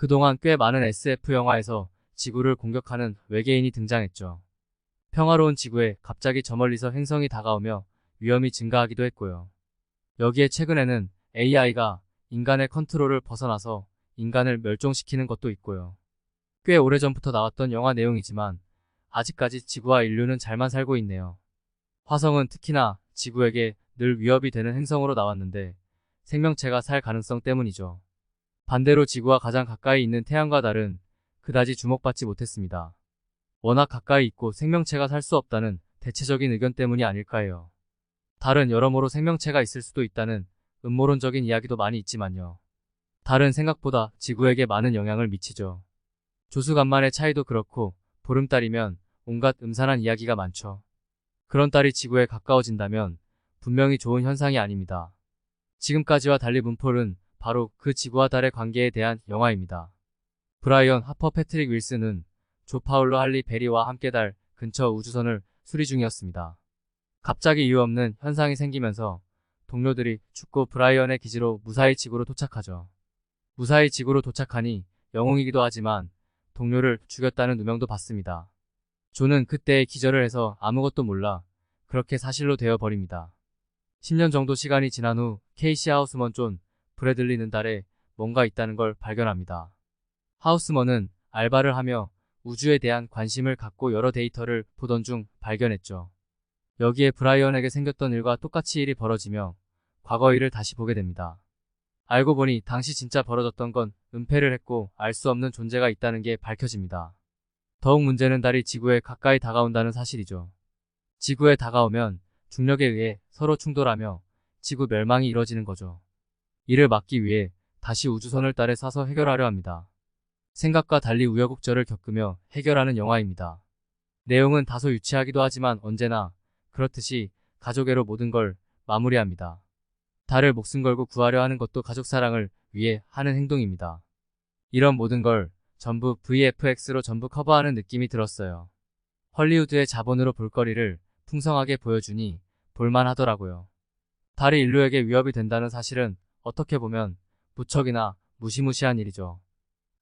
그동안 꽤 많은 SF 영화에서 지구를 공격하는 외계인이 등장했죠. 평화로운 지구에 갑자기 저 멀리서 행성이 다가오며 위험이 증가하기도 했고요. 여기에 최근에는 AI가 인간의 컨트롤을 벗어나서 인간을 멸종시키는 것도 있고요. 꽤 오래전부터 나왔던 영화 내용이지만 아직까지 지구와 인류는 잘만 살고 있네요. 화성은 특히나 지구에게 늘 위협이 되는 행성으로 나왔는데 생명체가 살 가능성 때문이죠. 반대로 지구와 가장 가까이 있는 태양과 달은 그다지 주목받지 못했습니다. 워낙 가까이 있고 생명체가 살 수 없다는 대체적인 의견 때문이 아닐까 해요. 달은 여러모로 생명체가 있을 수도 있다는 음모론적인 이야기도 많이 있지만요. 달은 생각보다 지구에게 많은 영향을 미치죠. 조수간만의 차이도 그렇고 보름달이면 온갖 음산한 이야기가 많죠. 그런 달이 지구에 가까워진다면 분명히 좋은 현상이 아닙니다. 지금까지와 달리 문폴은 바로 그 지구와 달의 관계에 대한 영화입니다. 브라이언 하퍼 패트릭 윌슨은 조 파울로 할리 베리와 함께 달 근처 우주선을 수리 중이었습니다. 갑자기 이유 없는 현상이 생기면서 동료들이 죽고 브라이언의 기지로 무사히 지구로 도착하죠. 무사히 지구로 도착하니 영웅이기도 하지만 동료를 죽였다는 누명도 받습니다. 조는 그때의 기절을 해서 아무것도 몰라 그렇게 사실로 되어버립니다. 10년 정도 시간이 지난 후 케이시 하우스먼 존 브래들리는 달에 뭔가 있다는 걸 발견합니다. 하우스먼은 알바를 하며 우주에 대한 관심을 갖고 여러 데이터를 보던 중 발견했죠. 여기에 브라이언에게 생겼던 일과 똑같이 일이 벌어지며 과거 일을 다시 보게 됩니다. 알고 보니 당시 진짜 벌어졌던 건 은폐를 했고 알 수 없는 존재가 있다는 게 밝혀집니다. 더욱 문제는 달이 지구에 가까이 다가온다는 사실이죠. 지구에 다가오면 중력에 의해 서로 충돌하며 지구 멸망이 이뤄지는 거죠. 이를 막기 위해 다시 우주선을 달에 쏴서 해결하려 합니다. 생각과 달리 우여곡절을 겪으며 해결하는 영화입니다. 내용은 다소 유치하기도 하지만 언제나 그렇듯이 가족애로 모든 걸 마무리합니다. 달을 목숨 걸고 구하려 하는 것도 가족 사랑을 위해 하는 행동입니다. 이런 모든 걸 전부 VFX로 전부 커버하는 느낌이 들었어요. 헐리우드의 자본으로 볼거리를 풍성하게 보여주니 볼만하더라고요. 달이 인류에게 위협이 된다는 사실은 어떻게 보면 무척이나 무시무시한 일이죠.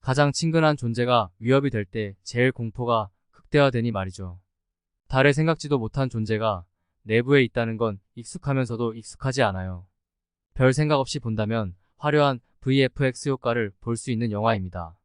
가장 친근한 존재가 위협이 될 때 제일 공포가 극대화되니 말이죠. 달에 생각지도 못한 존재가 내부에 있다는 건 익숙하면서도 익숙하지 않아요. 별 생각 없이 본다면 화려한 VFX 효과를 볼 수 있는 영화입니다.